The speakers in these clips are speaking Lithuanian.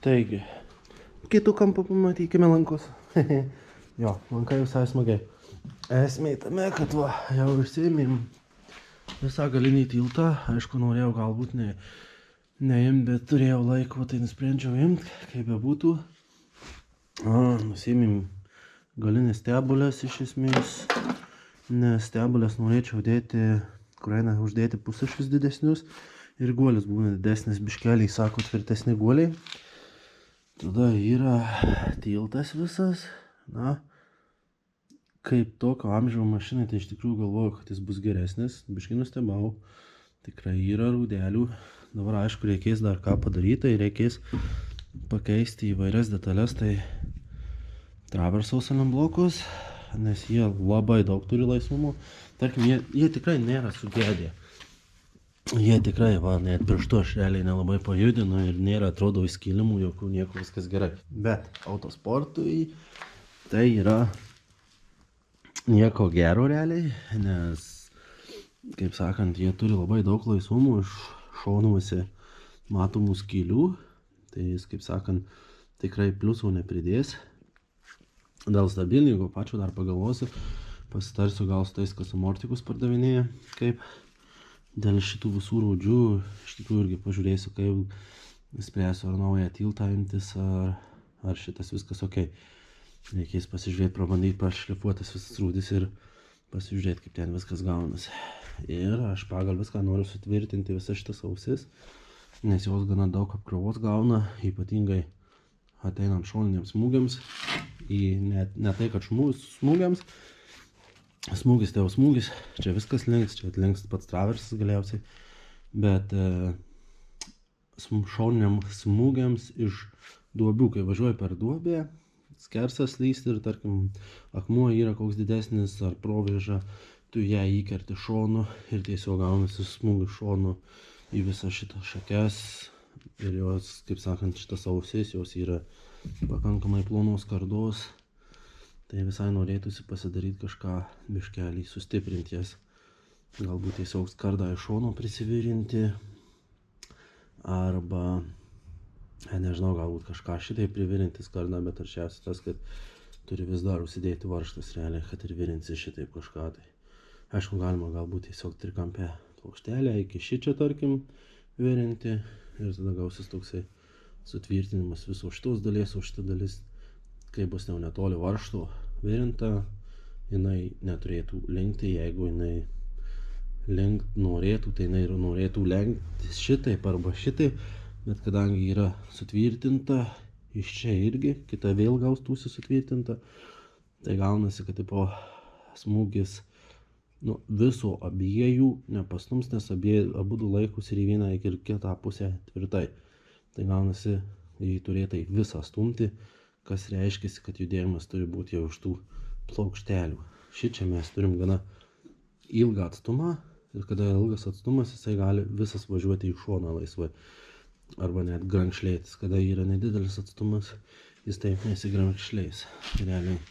Taigi, kitų kampų pamatykime lankus. Jo, lankai visai smagiai. Esmė tame, kad va, jau užsiėmėm visą galinį tiltą. Aišku, norėjau galbūt neimt, bet turėjau laiko, tai nusprendžiau imt, kaip bebūtų. Nusiėmėm galinės stebulės iš esmės, nes stebulės norėčiau dėti, kur eina uždėti pusašvis didesnius ir guolis būna didesnis biškeliai, sako, tvirtesni guoliai. Tada yra tiltas visas, na, kaip tokio amžiaus mašinai, tai iš tikrųjų galvoju, kad jis bus geresnis, biškai nustebau, tikrai yra rūdelių. Dabar aišku, reikės dar ką padaryti, tai reikės pakeisti įvairias detalės, tai traversaus blokus, nes jie labai daug turi laisvumo. Tarkim, jie tikrai nėra sugedė. Jie tikrai, va, net pirštu aš realiai nelabai pajudinu ir nėra, atrodo, įskilimų, jokių nieko, viskas gerai. Bet autosportui tai yra nieko gero realiai, nes, kaip sakant, jie turi labai daug laisvumų iš šonuose matomų skylių. Tai jis, kaip sakant, tikrai pliusų nepridės. Dėl stabilnygo pačio dar pagalvosiu, pasitarsiu gal su tais, kas amortikus pardavinėja, kaip dėl šitų visų raudžių, iš tikrųjų irgi pažiūrėsiu, kaip spręsiu, ar naują tiltą imtis, ar šitas viskas ok. Reikės pasižiūrėti, pabandyti pašlifuotas visas rūdis ir pasižiūrėti, kaip ten viskas gaunasi. Ir aš pagal viską noriu sutvirtinti visas šitas ausis, nes jos gana daug apkrovos gauna, ypatingai ateinant šoniniams smūgiams, ne tai, kad smūgiams, smūgis tai jau smūgis, čia viskas links, čia atlinks pats traversas galiausiai, bet šoniniam smūgiams iš duobių, kai važiuoji per duobę, skersas lysti ir tarkim akmuo yra koks didesnis ar provėža, tu ją įkerti šonu ir tiesiog gaunasi smūgis šonu į visą šitą šakes ir jos, kaip sakant, šitas ausis, jos yra pakankamai plonos skardos. Tai visai norėtųsi pasidaryti kažką biškelį, sustiprinti jas. Galbūt tiesiog skardą iš šono prisivirinti. Arba, nežinau, galbūt kažką šitai privirinti skardą, bet arčiausiai tas, kad turi vis dar užsidėti varžtas realiai, kad ir virinsi šitaip kažką. Tai aišku, galima galbūt tiesiog trikampę plokštelę iki šičio, tarkim, virinti. Ir tada gausis toksai sutvirtinimas viso šitos dalies, o šita dalis, kai bus jau netoli varžto virinta, jinai neturėtų lenkti, jeigu jinai lenkt norėtų, tai jinai norėtų lenkti šitaip arba šitaip, bet kadangi yra sutvirtinta, iš čia irgi, kita vėl gaustųsi sutvirtinta, tai gaunasi, kad tipo smūgis viso abiejų nepastums, nes abudu laikus ir į vieną ir kitą pusę tvirtai. Tai gaunasi jį turėtai visą stumti, kas reiškia, kad judėjimas turi būti jau iš tų plokštelių. Šičia mes turim gana ilgą atstumą ir kada ilgas atstumas, jisai gali visas važiuoti į šoną laisvai. Arba net grankšlėtis. Kada yra nedidelis atstumas, jis taip nesigrankšlės. Realiai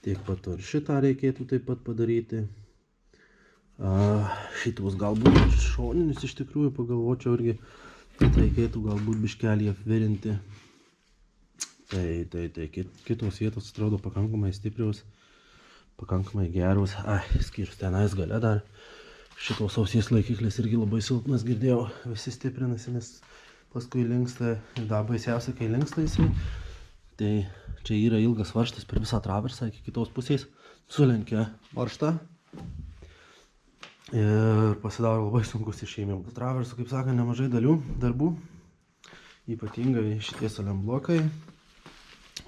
tiek pat ir šitą reikėtų taip pat padaryti. Šitos galbūt šoninius iš tikrųjų pagalvočiau irgi, kad reikėtų galbūt biškelį apvirinti. Tai kitos vietos atrodo pakankamai stiprios, pakankamai geros. Skyrus tenais gale dar. Šitos ausies laikiklis irgi labai silpnas, girdėjau, visi stiprinasi, nes paskui linksta ir dar baisiausia, kai linksta jisai. Tai čia yra ilgas varžtas per visą traversą iki kitos pusės, sulenkia varžtą. Ir pasidaro labai sunkus išėjimas. Traversų, kaip sakant, nemažai darbų, ypatingai šitie saliamblokai,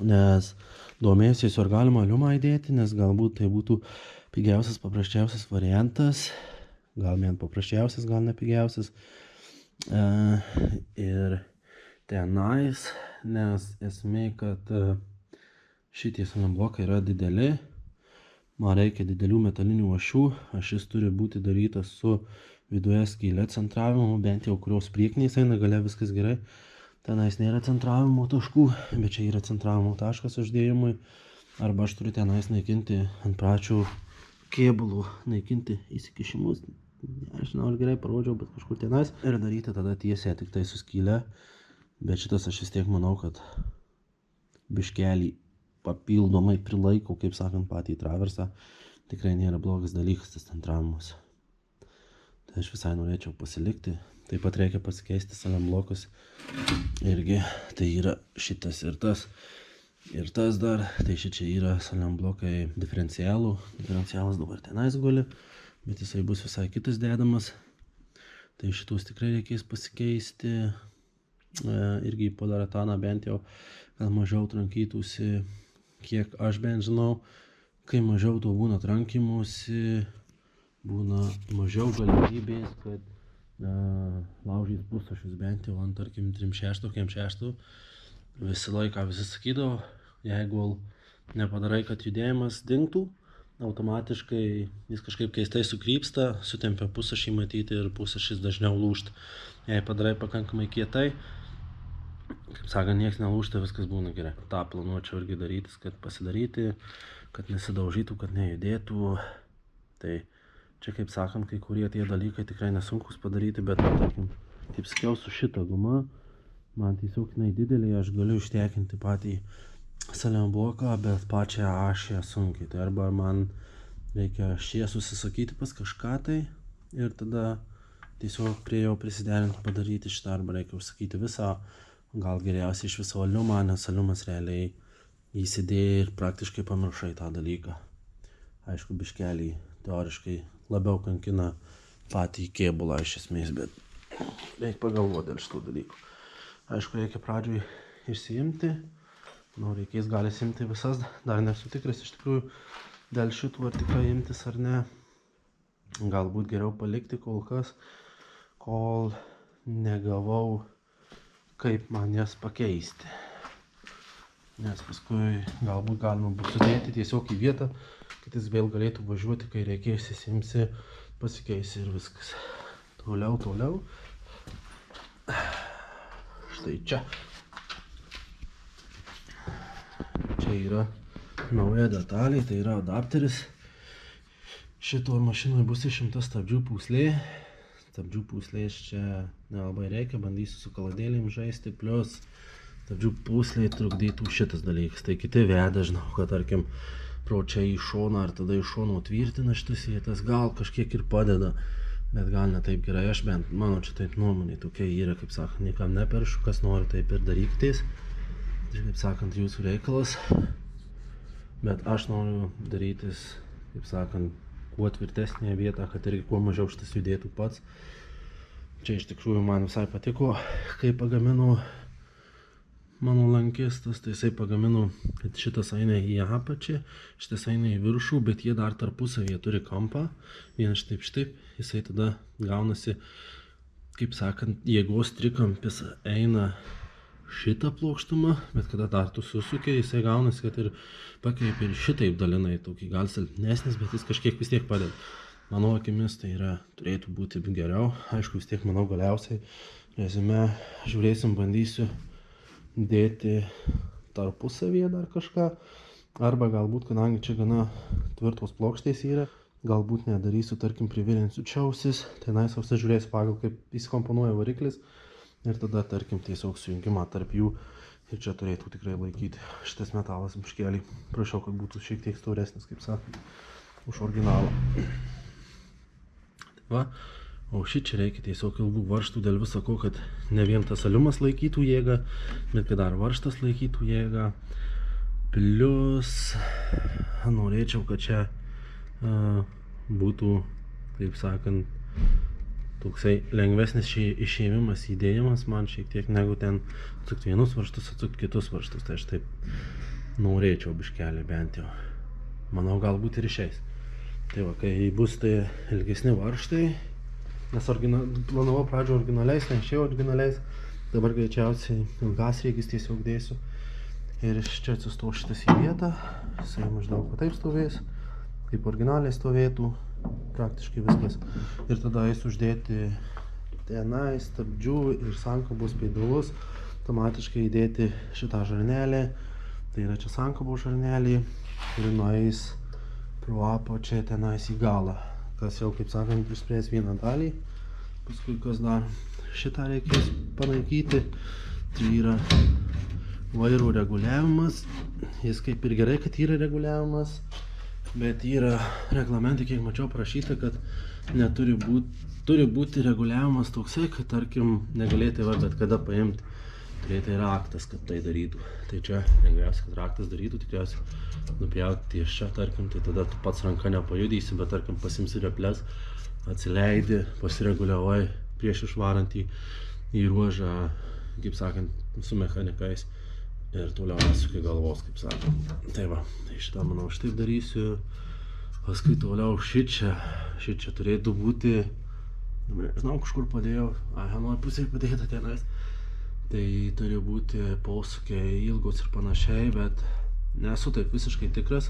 nes domėjusiais ar galima aliumą įdėti, nes galbūt tai būtų pigiausias, paprasčiausias variantas, gal vien paprasčiausias, gal ne pigiausias. Ir tenais, nes esmė, kad šitie saliamblokai yra dideli. Man reikia didelių metalinių ašių, ašis turi būti darytas su viduje skylė centravimu, bent jau kurios priekiniais eina, gale viskas gerai. Tenais nėra centravimo taškų, bet čia yra centravimo taškas uždėjimui. Arba aš turiu tenais naikinti ant pračių kėbulų, naikinti įsikišimus. Aš žinau, ar gerai parodžiau, bet kažkur tenais. Ir daryti tada tiesiai tik tai su skylė, Bet šitas aš vis tiek manau, kad biškelį papildomai prilaikau, kaip sakant, patį traversą. Tikrai nėra blogas dalykas tas centravimas. Tai aš visai norėčiau pasilikti. Taip pat reikia pasikeisti saliam blokus. Irgi tai yra šitas ir tas. Ir tas dar. Tai šičia yra saliam blokai diferencialų. Diferencialas dabar tenais guli. Bet jisai bus visai kitas dedamas. Tai šitus tikrai reikės pasikeisti. Irgi po darataną bent jau, kad mažiau trankytųsi, kiek aš bent žinau, kai mažiau to būna trankymusi, būna mažiau galimybės, kad laužys pusašius bent jau ant, tarkim, 3/6, 4/6. Visą laiką visi sakydavo, jeigu nepadarai, kad judėjimas dingtų, automatiškai jis kažkaip keistai sukrypsta, sutempia pusašį matyti ir pusašis dažniau lūžta. Jei padarai pakankamai kietai, kaip sakant, nieks nelūžta, viskas būna gerai. Ta planuočiau irgi darytis, kad pasidaryti, kad nesidaužytų, kad nejudėtų. Tai čia, kaip sakant, kai kurie tie dalykai tikrai nesunkus padaryti, bet, tarkim, kaip sakiau, su šita guma, man tiesiog jinai didelė, aš galiu ištekinti patį saliam bloką, bet pačią ašę sunkiai. Tai arba man reikia šie susisakyti pas kažką tai ir tada tiesiog prie jo prisiderinti padaryti šitą, arba reikia užsakyti visą. Gal geriausiai iš viso aliumą, nes aliumas realiai įsidėjai ir praktiškai pamiršai tą dalyką. Aišku, biškelį teoriškai labiau kankina patį kėbulą iš esmės, bet reikia pagalvoti dėl šitų dalykų. Aišku, reikia pradžioj išsiimti. Reikės gali simti visas, dar nesu tikras iš tikrųjų dėl šitų, ar tikrai imtis ar ne. Galbūt geriau palikti kol kas, kol negavau, kaip man jas pakeisti. Nes paskui galbūt galima bus sudėti tiesiog į vietą, kad jis vėl galėtų važiuoti, kai reikės įsimsi, pasikeisi ir viskas. Toliau. Štai čia. Čia yra nauja detalė, tai yra adapteris. Šitoj mašinoj bus išimta stabdžių pūslė. Stabdžių pūslės čia nelabai reikia, bandysiu su kaladėlėm žaisti, plius stabdžių pūslė trukdytų šitas dalykas. Tai kiti veda, žinau, kad tarkim pro čia į šoną ar tada iš šono tvirtina šitas vietas, gal kažkiek ir padeda, bet gal ne taip gerai. Aš bent, mano čia taip nuomonė tokia yra, kaip sakant, niekam neperšu, kas nori taip ir darykitės. Tai kaip sakant, jūsų reikalas, bet aš noriu darytis, kaip sakant, kuo tvirtesnė vieta, kad irgi kuo mažiau šitas judėtų pats. Čia iš tikrųjų man visai patiko, kai pagamino mano lankistas, tai jisai pagamino, kad šitas eina į apačią, šitas eina į viršų, bet jie dar tarpusavyje turi kampą. Vienas štaip, jisai tada gaunasi, kaip sakant, jėgos trikampis eina šitą plokštumą, bet kada dar tu susukė, jisai gaunasi, kad ir pakreipia ir šitaip dalinai, tokį gal silpnesnis, bet jis kažkiek vis tiek padeda. Mano akimis tai yra, turėtų būti geriau. Aišku, vis tiek manau galiausiai rezume žiūrėsim, bandysiu dėti tarpusavyje dar kažką, arba galbūt, kadangi čia gana tvirtos plokštės yra, galbūt nedarysiu, tarkim, privirinsiu čiausis, tenais apsižiūrėsiu pagal, kaip įsikomponuoja variklis. Ir tada, tarkim, tiesiog sujungimą tarp jų ir čia turėtų tikrai laikyti šitas metalas biškelį. Prašau, kad būtų šiek tiek storesnis, kaip sakant, už originalą. Tai va, o šičia reikia tiesiog ilgų varžtų dėl viso ko, kad ne vien tas aliumas laikytų jėgą, bet kad dar varžtas laikytų jėgą. Plius norėčiau, kad čia būtų, taip sakant, toksai lengvesnis išėmimas, įdėjimas man šiek tiek negu ten atsukti vienus varžtus, atsukti kitus varžtus. Tai aš taip norėčiau biškelį bent jau. Manau, galbūt ir išeis. Tai va, kai bus tai ilgesni varžtai, nes planavau pradžio originaliais, ten išėjo originaliais, dabar greičiausiai ilgasriegis tiesiog dėsiu. Ir iš čia atsistos šitas į vietą, jisai maždaug taip stovės, kaip originaliai stovėtų. Praktiškai viskas. Ir tada eis uždėti tenai stabdžių ir sankabos pedalus, automatiškai įdėti šitą žarnelę. Tai yra čia sankabos žarnelė, kuri nueis pro apačią tenais į galą. Kas jau, kaip sakant, išspręs vieną dalį. Paskui kas dar šitą reikės panaikyti. Tai yra vairo reguliavimas. Jis kaip ir gerai, kad yra reguliavimas, bet yra reglamentai, kiek mačiau parašyta, kad turi būti reguliavimas toksai, kad tarkim negalėti bet kada paimti. Tai raktas, kad tai darytų. Tai čia lengviausia, kad raktas darytų, tikriausiai nupjauti ties čia, tarkim, tai tada tu pats ranka nepajudysi, bet tarkim pasimsi reples, atsileidi, pasireguliavai prieš išvarant į ruožą, kaip sakant, su mechanikais ir toliau nesuki galvos, kaip sakant. Tai va, tai šitą manau aš taip darysiu. Paskui toliau šičia turėtų būti, nežinau, kažkur padėjau, vienoj pusėje padėta tenais. Tai turi būti posūkiai ilgos ir panašiai, bet nesu taip visiškai tikras.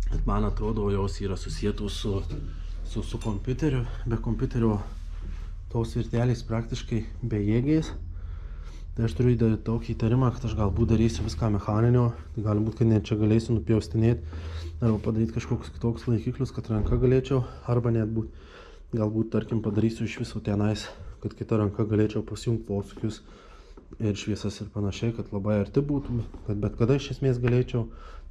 Bet man atrodo, jos yra susietos su kompiuteriu. Be kompiuterio tos virtelės praktiškai bejėgiais. Tai aš turiu tokį įtarimą, kad aš galbūt darysiu viską mechaninio. Tai gali būt, kad net čia galėsiu nupjaustinėti arba padaryti kažkokius kitokius laikiklius, kad ranka galėčiau. Arba net galbūt, tarkim, padarysiu iš viso tenais, kad kita ranka galėčiau pasijungti posūkius ir šviesas ir panašiai, kad labai arti būtų, kad bet kada iš esmės galėčiau,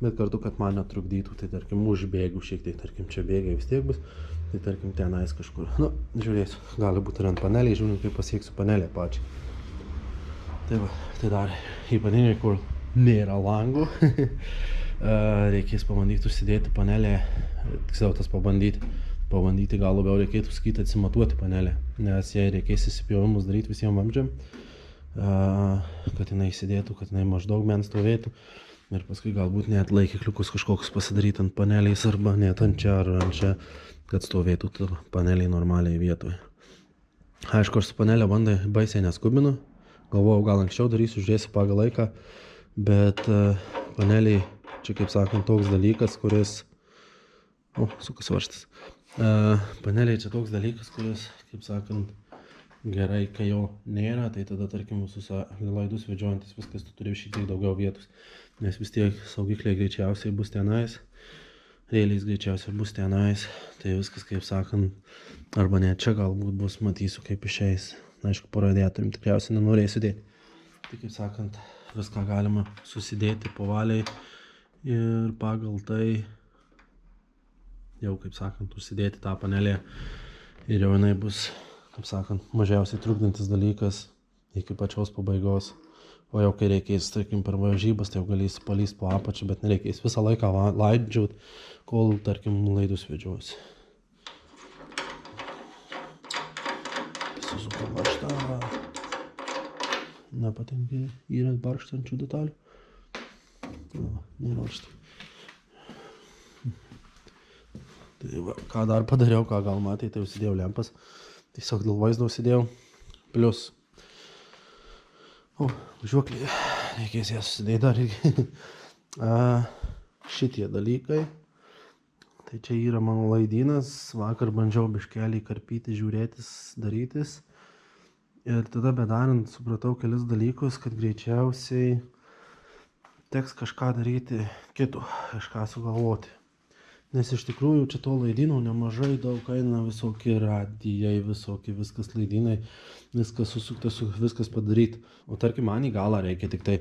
bet kartu, kad man netrukdytų, tai tarkim užbėgiu šiek tiek, tarkim čia bėgiai vis tiek bus, tai tarkim tenais kažkur, nu, žiūrėsiu, gali būti ir ant panelį, žiūrint, kaip pasieksiu panelę pačią. Tai va, tai dar į panelį, kur nėra langų, reikės pabandyti užsidėti panelę, tiksliau tas pabandyti gal labiau reikėtų sakyti atsimatuoti panelę, nes jai reikės įsipjovimus daryti visiems vamzdžiam, kad jinai įsidėtų, kad jinai maždaug bent stovėtų ir paskui galbūt net laikikliukus kažkokius pasidaryti ant paneliais arba net ant čia ar ant čia, kad stovėtų paneliai normaliai vietoje. Aišku, aš su panelė bandai baisiai neskubinu, galvojau gal anksčiau darysiu, žiūrėsiu pagal laiką, bet paneliai čia kaip sakant toks dalykas, kuris, sukas varžtas, paneliai čia toks dalykas, kuris kaip sakant gerai, kai jo nėra, tai tada, tarkim, visus laidus vedžiojantis viskas, tu turi šiek tiek daugiau vietos, nes vis tiek saugikliai greičiausiai bus tenais, rėliais greičiausiai bus tenais, tai viskas, kaip sakant, arba net čia galbūt bus, matysiu, kaip išeis. Aišku, po radiatorium tikriausiai nenorėsiu dėti. Tai, kaip sakant, viską galima susidėti po valiai ir pagal tai jau, kaip sakant, užsidėti tą panelę ir jau jinai bus, kaip sakant, mažiausiai trukdantis dalykas iki pačios pabaigos. O jau kai reikės, tarkim, per varžybas, tai jau galėsi palysti po apačią, bet nereikės visą laiką laidžiaut, kol, tarkim, laidus vedžiuosi. Susuku barštą. Nepatinka įrant barštančių detalių. Nėra štai. Tai va, ką dar padariau, ką gal matai, tai užsidėjau lempas. Tiesiog dėl vaizdo užsidėjau. Plius. Važiuoklį. Reikės jas susidėti dar. Šitie dalykai. Tai čia yra mano laidynas. Vakar bandžiau biškelį karpyti, žiūrėtis, darytis. Ir tada bedarant supratau kelis dalykus, kad greičiausiai teks kažką daryti kito, kažką sugalvoti. Nes iš tikrųjų čia to laidynų nemažai daug eina, visokie radijai, visokie viskas laidynai, viskas susukta, viskas padaryti. O tarkim, man į galą reikia tik tai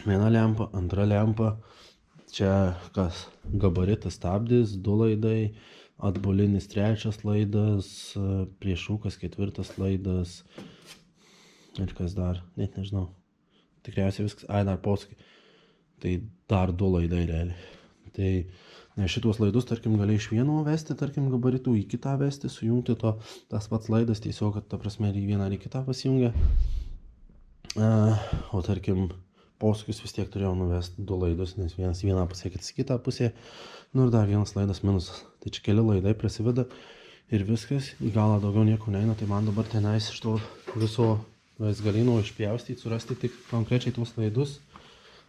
viena lempa, antra lempa, čia kas, gabaritas stabdis, 2 laidai, atbulinis 3 laidas, priešrūkas 4 laidas ir kas dar, net nežinau, tikriausiai viskas, dar posūkiai, tai dar 2 laidai realiai. Tai nes šitos laidus, tarkim, gali iš vieno vesti, tarkim, gabaritų į kitą vesti, sujungti tas pats laidas, tiesiog, kad ta prasme ir į vieną ar į kitą pasijungia. O tarkim, posūkius vis tiek turėjau nuvesti 2 laidus, nes vienas vieną pusę, kitas kitą pusę. Nu ir dar vienas laidas minusas. Tai čia keli laidai prasideda ir viskas, į galą daugiau nieko neina, tai man dabar tenais iš to viso vaizgalino išpjaustyti, surasti tik konkrečiai tuos laidus.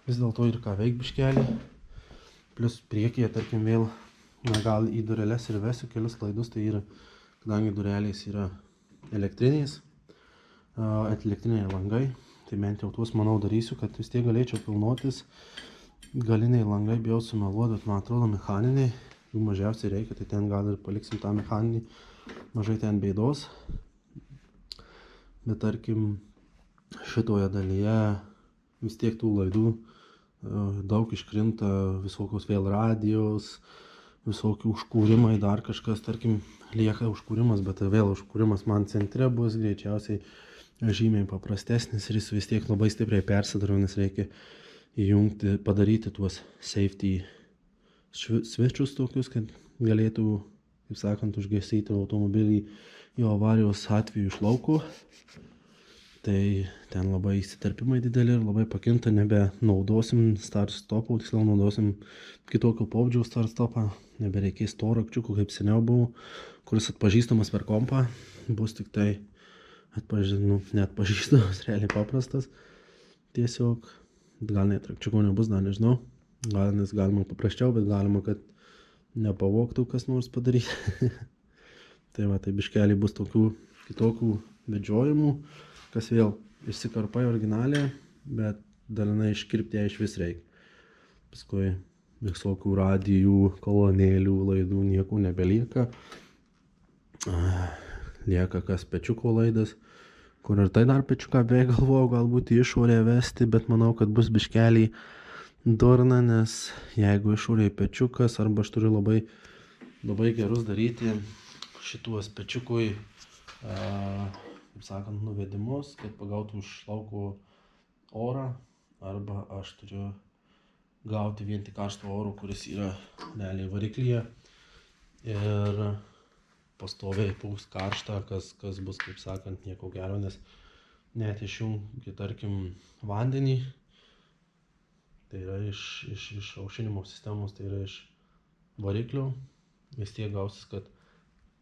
Vis dėlto ir ką veik biškelį. Plius priekyje, tarkim, vėl gal į dureles ir vesiu kelis laidus, tai yra, kadangi durelės yra elektriniais, elektriniai langai, tai bent jau tuos, manau, darysiu, kad vis tiek galėčiau pilnuotis. Galiniai langai bijau sumeluoti, bet man atrodo mechaniniai, jų mažiausiai reikia, tai ten gal ir paliksim tą mechaninį, mažai ten bėdos. Bet tarkim, šitoje dalyje vis tiek tų laidų daug iškrinta, visokios vėl radijos, visokių užkūrimai, dar kažkas, tarkim, lieka užkūrimas, bet vėl užkūrimas man centre bus greičiausiai žymiai paprastesnis ir jis vis tiek labai stipriai persidaro, nes reikia įjungti, padaryti tuos safety switchus tokius, kad galėtų, kaip sakant, užgesyti automobilį jo avarijos atveju iš lauko. Tai ten labai įsiterpimai dideli ir labai pakinta, nebenaudosim start-stopų, tiksliau naudosim kitokio pobūdžio start-stopą, nebereikės to rakčiukų, kaip seniau buvo, kuris atpažįstamas per kompą, bus tik tai neatpažįstamas, realiai paprastas, tiesiog, gal net rakčiuko nebus, dar nežinau, nes galima paprasčiau, bet galima, kad nepavogtų kas nors padaryti. Tai va, tai biškeliai bus tokių kitokių vedžiojimų, kas vėl išsikarpa į originalę, bet dalinai iškirpti ją iš vis reikia. Paskui visokių radijų, kolonėlių, laidų nieko nebelieka. Lieka kas pečiuko laidas, kur ir tai dar pečiuką beveik galvojau galbūt į išorę vesti, bet manau, kad bus biškeliai durna, nes jeigu išorėje pečiukas, arba aš turiu labai gerus daryti šituos pečiukui, kaip sakant, nuvedimus, kad pagautų iš lauko orą, arba aš turiu gauti vien tik karšto oro, kuris yra realiai variklyje ir pastoviai pūs karštą, kas bus, kaip sakant, nieko gero, nes net išjungi, tarkim, vandenį, tai yra iš aušinimo sistemos, tai yra iš variklių, vis tiek gausis, kad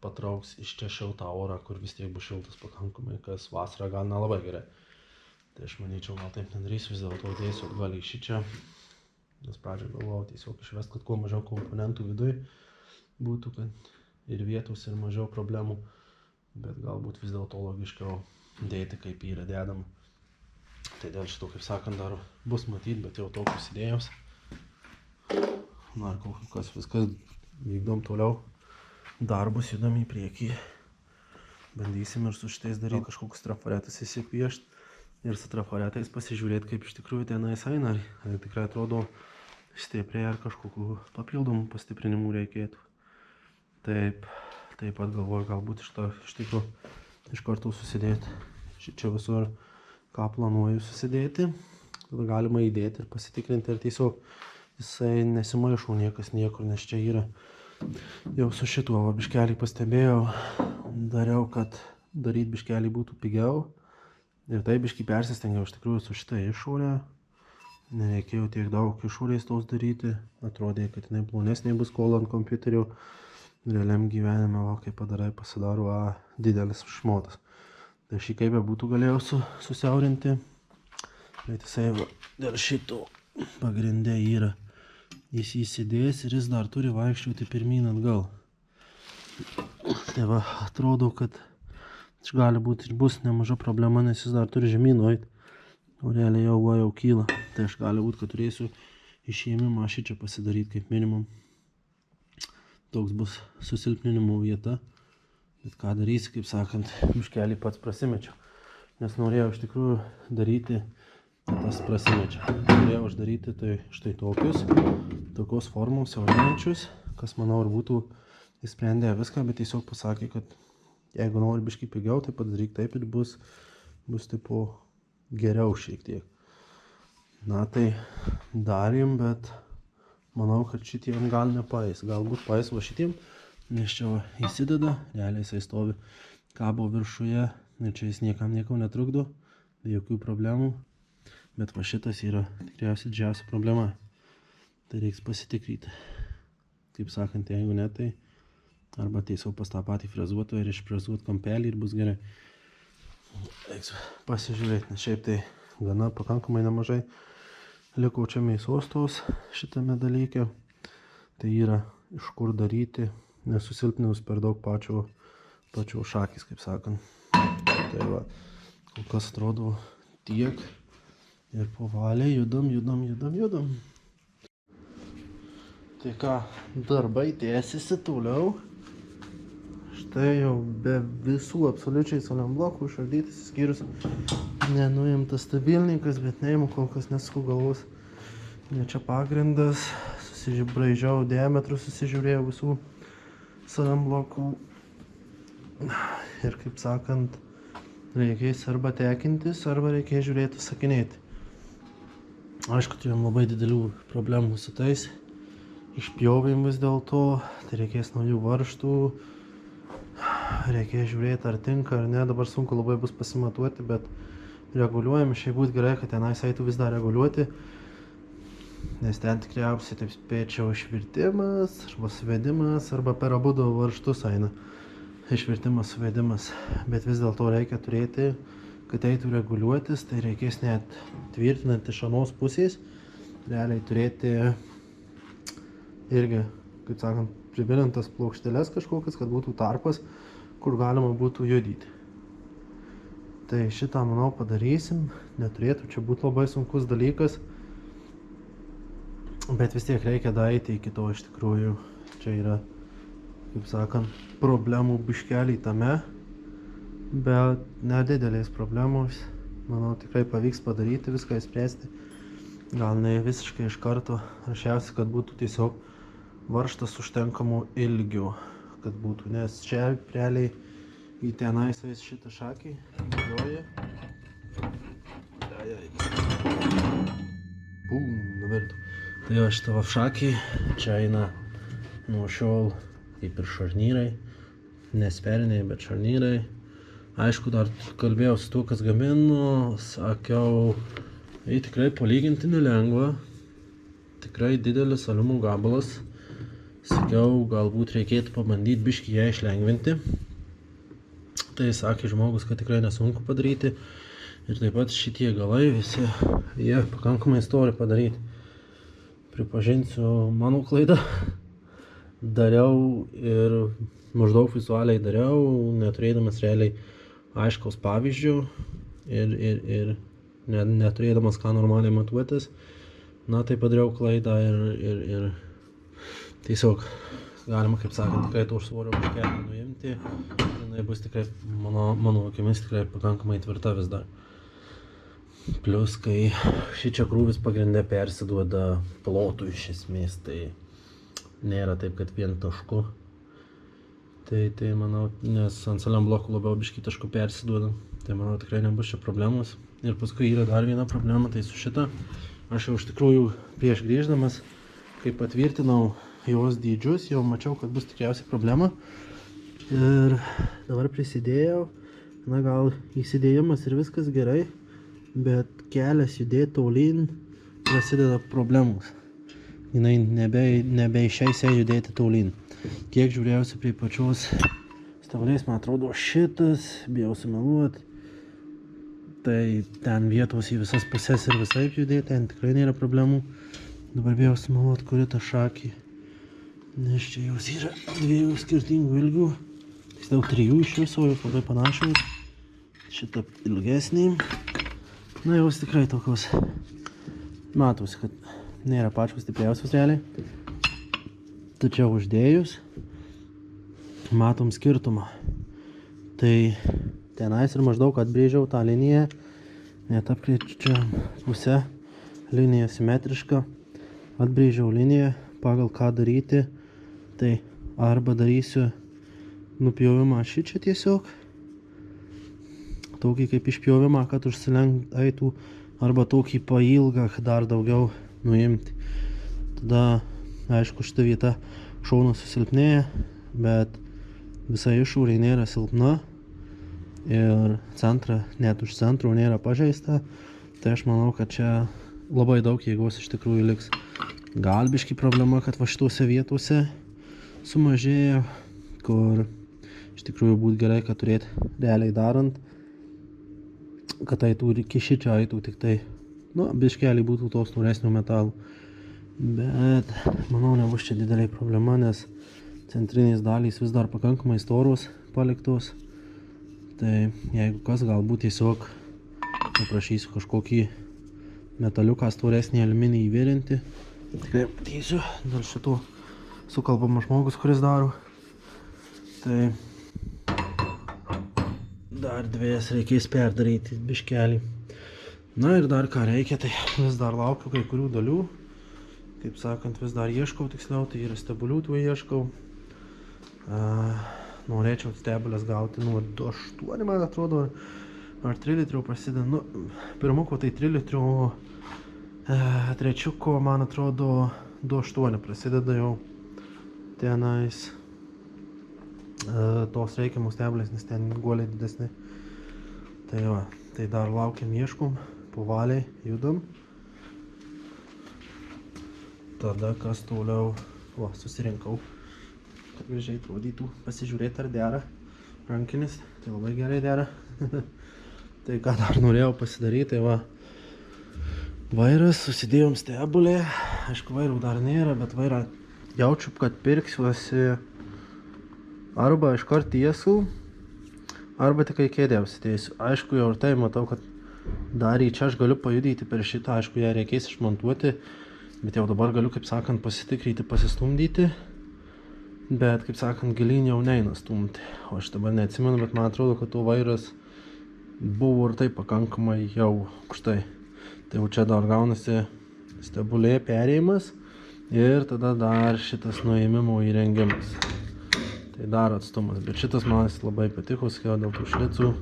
patrauks iš čia šiltą orą, kur vis tiek bus šiltas pakankamai, kas vasarą gal nelabai gerai. Tai aš manyčiau, gal taip nedarysiu, vis dėlto dėsiu atgal į šičia, nes pradžioje galvojau tiesiog išvest, kad kuo mažiau komponentų viduj būtų, kad ir vietos, ir mažiau problemų, bet galbūt vis dėlto logiškiau dėti, kaip yra dedama. Tai dėl šito, kaip sakant, dar bus matyti, bet jau tokius idėjos. Na, kas viskas vykdom toliau. Darbus judam į priekį, bandysim ir su šitais daryti kažkokius trafaretus įsipiešti ir su trafaretais pasižiūrėti, kaip iš tikrųjų tenais eina, ar tikrai atrodo stipriai, ar kažkokių papildomų pastiprinimų reikėtų. Taip pat galvoju, galbūt iš karto susidėti, čia visur ką planuoju susidėti, tada galima įdėti ir pasitikrinti, ir tiesiog jisai nesimaišo niekas niekur, nes čia yra. Jau su šituo biškelį pastebėjau, dariau, kad daryti biškelį būtų pigiau ir tai biškį persistengiau iš tikrųjų su šitą išorę, nereikėjo tiek daug išorės tos daryti, atrodė, kad jinai plonesnė bus kol ant kompiuterio, realiam gyvenime, kai padarai, pasidaro didelis šmotas. Tai šį kaip būtų galėjau susiaurinti, bet jisai dėl šito pagrinde yra. Jis įsidės ir jis dar turi vaikščioti pirmyn atgal. Tai va, atrodo, kad gali būti ir bus nemaža problema, nes jis dar turi žemyn nueiti. O realiai jau kyla. Tai aš gali būti, kad turėsiu išėmimą šičia pasidaryti kaip minimum. Toks bus susilpninimo vieta. Bet ką darysi, kaip sakant, biškelį pats prasimečiau. Nes norėjau iš tikrųjų daryti, tas prasimečia. Norėjau uždaryti tai štai tokios formos siaurinančius, kas manau ir būtų įsprendę viską, bet tiesiog pasakė, kad jeigu nori biškį pigiau, tai padaryk taip ir bus tipo geriau šiek tiek. Na tai darėm, bet manau, kad šitiem gal nepaeis. Galbūt paeis va šitiem, nes čia įsideda, realiai jisai stovi kabo viršuje ir čia jis niekam nieko netrukdo, be jokių problemų. Bet va šitas yra tikriausiai didžiausia problema. Tai reiks pasitikryti. Kaip sakant, jeigu ne, tai arba tiesiog pas tą patį frezuotoją ir išfrezuoti kampelį ir bus gerai. Reiks pasižiūrėti, nes šiaip tai gana pakankamai nemažai liko čia mėsos tos šitame dalyke. Tai yra iš kur daryti, nesusilpninus per daug pačio šakis, kaip sakant. Tai va, kol kas atrodo tiek. Ir po valiai judam. Tai ką, darbai tęsiasi toliau. šitai jau be visų absoliučiai soliam blokų išardytas, išskyrus nenuimtas stabilninkas, bet neimu kol kas nesukau galvos. Ne čia pagrindas, braižiau diametrus, susižiūrėjau visų soliam blokų. Ir kaip sakant, reikės arba tekintis, arba reikės žiūrėti sakinėti. Aišku, turėjom labai didelių problemų su tais. Išpjovėm vis dėl to, tai reikės naujų varžtų. Reikės žiūrėti, ar tinka, ar ne. Dabar sunku labai bus pasimatuoti, bet reguliuojam. Šiaip būtų gerai, kad tenais eitų vis dar reguliuoti. Nes ten tikriausiai, taip spėčiau, išvirtimas, arba suvedimas, arba per abudu varžtus eina. Išvirtimas, suvedimas. Bet vis dėlto reikia turėti, kad eitų reguliuotis, tai reikės net tvirtinant iš anos pusės. Realiai turėti irgi, kaip sakant, privirintas plokšteles kažkokias, kad būtų tarpas, kur galima būtų judyti. Tai šitą, manau, padarysim. Neturėtų čia būti labai sunkus dalykas. Bet vis tiek reikia daeiti iki to iš tikrųjų. Čia yra, kaip sakant, problemų biškelį tame, bet nedidelės problemos. Manau, tikrai pavyks padaryti, viską įspręsti. Gal ne visiškai iš karto. Rašiausia, kad būtų tiesiog varžtas užtenkamų ilgių, kad būtų, nes čia realiai į tenais vis šitą šakį važiuoja. Bum, nuvirtų. Tai va šitą va šakį, čia eina nuo šiol kaip ir šarnyrai, nesferiniai, bet šarnyrai. Aišku, dar kalbėjau su tuo, kas gamino, sakiau, tai tikrai palyginti nelengva, tikrai didelis aliumo gabalas. Sakiau, galbūt reikėtų pabandyti biškį ją išlengvinti. Tai sakė žmogus, kad tikrai nesunku padaryti. Ir taip pat šitie galai visi, jie pakankamai stori padaryti. Pripažinsiu mano klaidą. Dariau ir maždaug vizualiai dariau, neturėdamas realiai aiškaus pavyzdžių ir neturėdamas ką normaliai matuotis. Na, tai padariau klaidą ir tiesiog galima, kaip sakant, tikrai to svorio pakelį nuimti. Jinai bus tikrai, mano akimis, tikrai pakankamai tvirta vis dar. Plius, kai šičia krūvis pagrinde persiduoda plotų iš esmės, tai nėra taip, kad vien tašku. Tai manau, nes ant soliam blokų labiau biškį tašku persiduoda. Tai manau, tikrai nebus čia problemos. Ir paskui yra dar viena problema, tai su šita. Aš jau iš tikrųjų prieš grįždamas, kai patvirtinau jos dydžius, jau mačiau, kad bus tikriausiai problema. Ir dabar prisidėjau. Na, gal įsidėjimas ir viskas gerai, bet kelias judėti tolyn prasideda problemos. Jinai nebeišeis judėti tolyn. Kiek žiūrėjausi prie pačios stavalės, man atrodo šitas, bijau sumeluoti. Tai ten vietos į visas pusės ir visaip judėti, ten tikrai nėra problemų. Dabar bijau sumeluoti, kuri ta šakį. Nes čia jos yra dviejų skirtingų ilgių. Tiksliau 3 iš viso, jos labai panašios. Šitą ilgesnį. Na, jos tikrai tokios. Matosi, kad nėra pačios stipriausios realiai. Tačiau uždėjus matom skirtumą. Tai tenais ir maždaug atbrėžiau tą liniją. Net apkrečiu pusę. Linija simetriška. Atbrėžiau liniją, pagal ką daryti. Tai arba darysiu nupjovimą šičia tiesiog. Tokį kaip išpjovimą, kad užsilenkt eitų. Arba tokį pailgą, dar daugiau nuimti. Tada, aišku, šitą vietą šonas susilpnėja, bet visa išorė nėra silpna. Ir centra, net už centro nėra pažeista. Tai aš manau, kad čia labai daug jėgos iš tikrųjų liks. Gal biškį problema, kad va šitose vietose sumažėjo, kur iš tikrųjų būtų gerai, kad turėti realiai darant, kad eitų iki šičia eitų tik tai, nu, biškelį būtų tos storesnių metalų. Bet manau, nebus čia didelė problema, nes centrinės dalys vis dar pakankamai storos paliktos. Tai jeigu kas, galbūt tiesiog paprašysiu kažkokį metaliuką storesnį aliuminį įvirinti. Tikrai patysiu dėl šito sukalbamas žmogus, kuris daro. Tai dar dviejas reikės perdaryti biškelį. Na ir dar ką reikia, tai vis dar laukiu kai kurių dalių. Kaip sakant, vis dar ieškau tiksliau, tai yra stebulių tų ieškau. Norėčiau stebulės gauti nuo 2,8, man atrodo, ar 3 litrių prasideda. Nu, pirmuko tai 3 litrių, trečiuko, man atrodo, 2,8 prasideda jau tenais tos reikiamos stebulės, nes ten guoliai didesni. Tai va, tai dar laukiam, ieškom, povaliai judam. Tada kas toliau, susirinkau, kad gražiai atrodytų, pasižiūrėti ar dera rankinis, tai labai gerai dera. Tai ką dar norėjau pasidaryti, tai va, vairas, susidėjom stebulę, aišku vairų dar nėra, bet vairą jaučiu, kad pirksiuosi arba iškart tiesų, arba tik kėdę užsidėsiu. Aišku, jau ir tai matau, kad dar į čia aš galiu pajudyti per šitą, aišku, ją reikės išmontuoti. Bet jau dabar galiu, kaip sakant, pasitikryti, pasistumdyti. Bet, kaip sakant, gilyn jau neina stumti. O aš dabar neatsimenu, bet man atrodo, kad to vairas buvo ir taip pakankamai jau aukštai. Tai jau čia dar gaunasi stebulė perėjimas ir tada dar šitas nuėmimo įrengimas. Tai dar atstumas, bet šitas man labai patiko, sakiau, dėl tų šlicų.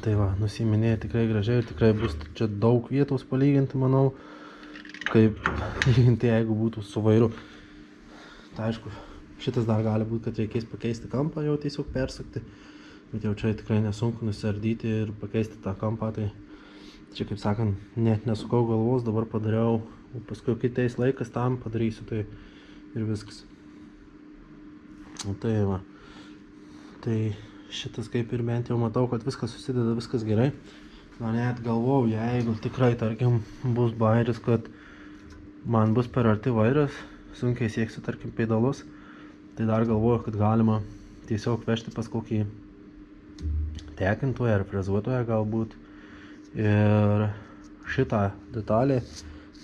Tai va, nusiminėja tikrai gražiai ir tikrai bus čia daug vietos palyginti, manau. Kaip lyginti, jeigu būtų su vairu. Tai aišku, šitas dar gali būti, kad reikės pakeisti kampą, jau tiesiog persukti. Bet jau čia tikrai nesunku nusardyti ir pakeisti tą kampą. Tai čia, kaip sakant, net nesukau galvos, dabar padariau. O paskui, kai teis laikas tam padarysiu, tai ir viskas. O tai va. Tai šitas kaip ir bent jau matau, kad viskas susideda, viskas gerai. Na net galvojau, jeigu tikrai, tarkim, bus bairis, kad man bus per arti vairas, sunkiai sieksiu, tarkim, pedalus, tai dar galvoju, kad galima tiesiog vežti pas kokį tekintoją ar frezuotoją galbūt ir šitą detalę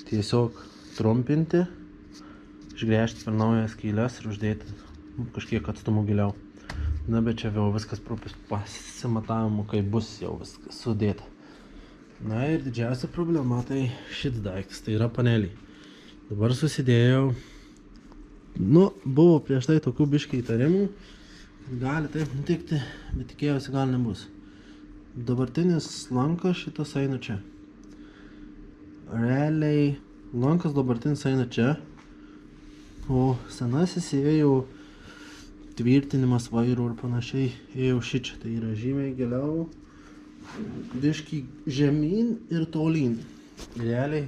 tiesiog trumpinti, išgręžti per naujas skyles ir uždėti kažkiek atstumų giliau. Na, bet čia vėl viskas pasimatavimu, kaip bus jau viskas sudėta. Na ir didžiausia problema tai šitas daiktas, tai yra paneliai. Dabar susidėjau, buvo prieš tai tokių biškiai įtarimų, kad gali taip nutikti, bet tikėjausi gal nebus. Dabartinis lankas šitas eina čia. Realiai lankas dabartinis eina čia, o senasis ėjo tvirtinimas vairų ir panašiai, ėjo šičia, tai yra žymiai giliau, biškį žemyn ir tolyn. Realiai,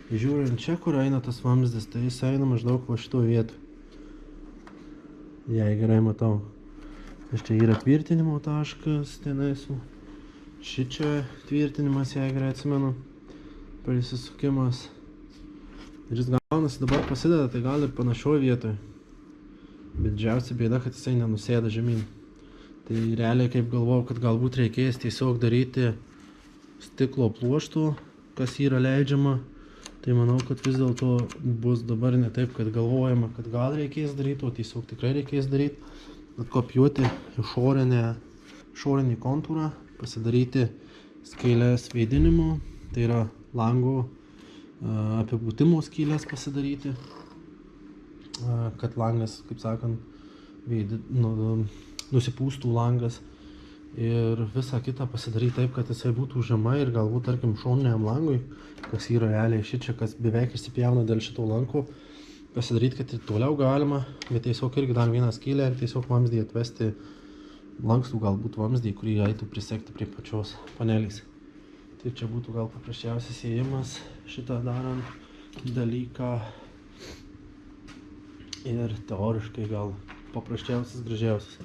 žiūrint čia, kur eina tas vamzdis, tai jis eina maždaug va šito vietų. Jei gerai matau. Nes čia yra tvirtinimo taškas, tenais. Šičia tvirtinimas, jei gerai atsimenu, prisisukimas. Ir jis gaunasi dabar pasideda, tai gal ir panašioj vietoj. Bet didžiausia bėda, kad jisai nenusėda žemyn. Tai realiai kaip galvojau, kad galbūt reikės tiesiog daryti stiklo pluoštų, kas yra leidžiama. Tai manau, kad vis dėlto bus dabar ne taip, kad galvojama, kad gal reikės daryti, o tiesiog tikrai reikės daryti. Atkopijuoti išorinį kontūrą, pasidaryti skylės vėdinimo, tai yra lango apipūtimo skylės pasidaryti, kad langas, kaip sakant, nusipūstų langas ir visą kitą pasidaryti taip, kad jisai būtų žemai ir galbūt, tarkim, šoniniam langui, kas yra realiai šičia, kas beveik išsipjauna dėl šito lanko, pasidaryti, kad ir toliau galima, bet tiesiog irgi dar vieną skylę ir tiesiog vamzdį atvesti, lankstų galbūt vamzdį, kurį eitų prisekti prie pačios panelės. Tai čia būtų gal paprasčiausias įėjimas šitą darant dalyką ir teoriškai gal paprasčiausias, gražiausias.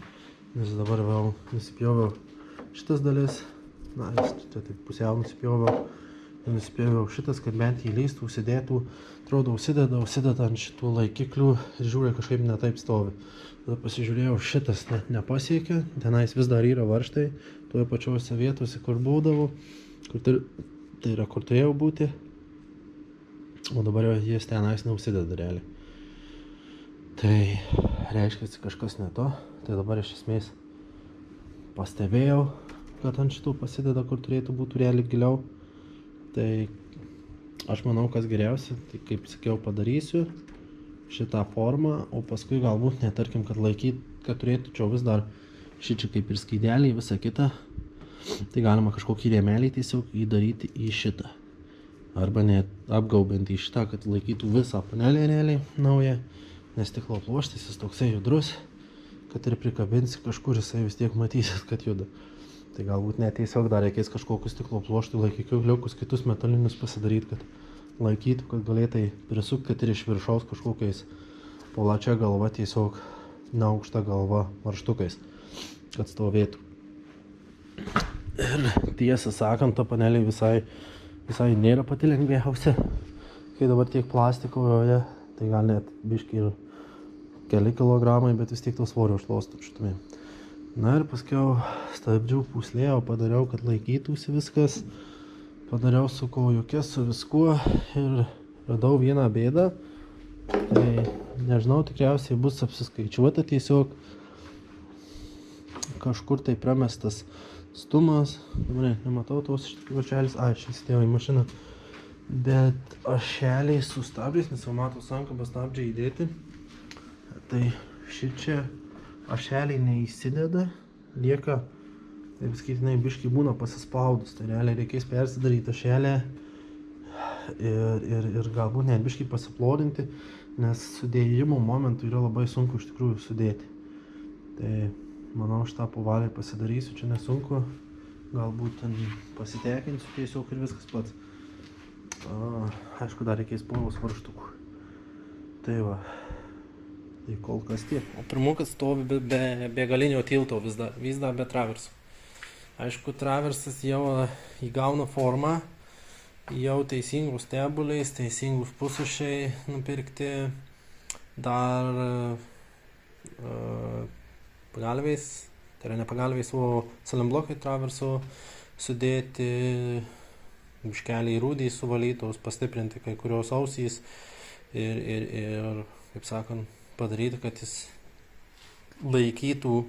Nes dabar vėl nusipjoviau šitas dalis, na, čia taip pusiau nusipjoviau šitas, kad bent jį leistų, užsidėtų, atrodo, užsideda ant šitų laikiklių ir žiūrė kažkaip netaip stovi. Tada pasižiūrėjau, šitas nepasiekė, tenais vis dar yra varžtai, toje pačiose vietose, kur būdavo, tai yra, kur turėjau būti, o dabar jis tenais neužsideda realiai. Tai reiškia, kažkas ne to, tai dabar iš esmės pastebėjau, kad ant šitų pasideda, kur turėtų būti turėlį giliau. Tai aš manau, kas geriausia, tai kaip sakiau, padarysiu šitą formą, o paskui galbūt netarkim, kad turėtų čia vis dar šičia kaip ir skaidelį, visą kitą. Tai galima kažkokį rėmelį tiesiog įdaryti į šitą. Arba net apgaubiant į šitą, kad laikytų visą panelį realiai naują. Nes stiklo pluoštis jis toksai judrus, kad ir prikabinsi kažkur, jisai vis tiek matysit, kad juda. Tai galbūt net tiesiog dar reikės kažkokius stiklo pluoštų laikikliukus, kitus metalinius pasidaryti, kad laikytų, kad galėtai prisukti, kad ir iš viršaus kažkokiais plačia galva, tiesiog neaukšta galva varžtukais, kad stovėtų. Ir tiesą sakant, ta panelė visai nėra pati lengviausia, kai dabar tiek plastiko joje, tai gal net biškį ir keli kilogramai, bet vis tiek to svorio užlostų šitumė. Na ir paskiau stabdžių puslėjo, padariau, kad laikytųsi viskas. Padariau su kojukės, su viskuo ir radau vieną bėdą. Tai nežinau, tikriausiai bus apsiskaičiuota tiesiog kažkur tai pramestas stumas. Dabar nematau tos vačelis. Šis įdėjau į mašiną. Bet ašeliai su stabdžiais, nes jau matau sankabą stabdžiai įdėti. Tai šičia ašeliai neįsideda, lieka, taip skaitinai, biškai būna pasispaudus. Tai realiai reikės persidaryti ašelę ir galbūt net biškai pasiplodinti, nes sudėjimo momentų yra labai sunku iš tikrųjų sudėti. Tai manau, šitą po valiai pasidarysiu, čia nesunku. Galbūt ten pasitekinsiu tiesiog ir viskas pats. Aišku, dar reikės poros varžtukų. Tai va. Tai kol kas tiek. O pirmukas stovi be galinio tilto vis dar be traversų. Aišku, traversas jau įgauna formą, jau teisingus stebuliais, teisingus pusušiai nupirkti, dar pagalviais, tai yra ne pagalviais, o salimblokai traverso sudėti, biškelį rūdį suvalytos, pastiprinti kai kurios ausys ir kaip sakant, padaryti, kad jis laikytų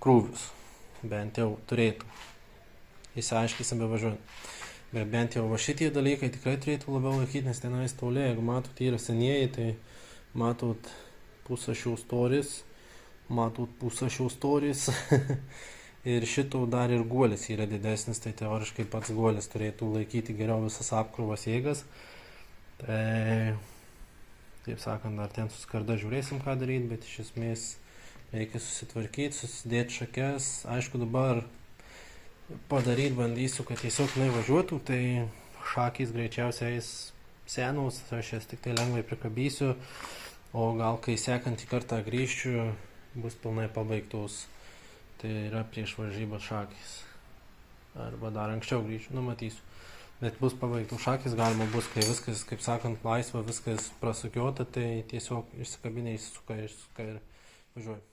krūvius, bent jau turėtų. Įsiaiškysim bevažiuojant. Bet bent jau va šitie dalykai tikrai turėtų labiau laikyti, nes tenais toliai, jeigu matot, yra senieji, tai matot pusašių storis, ir šito dar ir guolis yra didesnis, tai teoriškai pats guolis turėtų laikyti geriau visas apkrovas jėgas. Tai, taip sakant, dar ten su skarda žiūrėsim, ką daryti, bet iš esmės reikia susitvarkyti, susidėti šakes. Aišku, dabar padaryti bandysiu, kad tiesiog nevažiuotų, tai šakys greičiausiai eis senos, aš jas tik tai lengvai prikabysiu, o gal kai sekantį kartą grįžčiau, bus pilnai pabaigtos. Tai yra prieš varžybas šakys. Arba dar anksčiau grįžčiau, numatysiu. Bet bus pabaigtų šakys, galima bus, kai viskas, kaip sakant, laisva, viskas prasukiota, tai tiesiog išsikabinė, išsisuka ir važiuoju.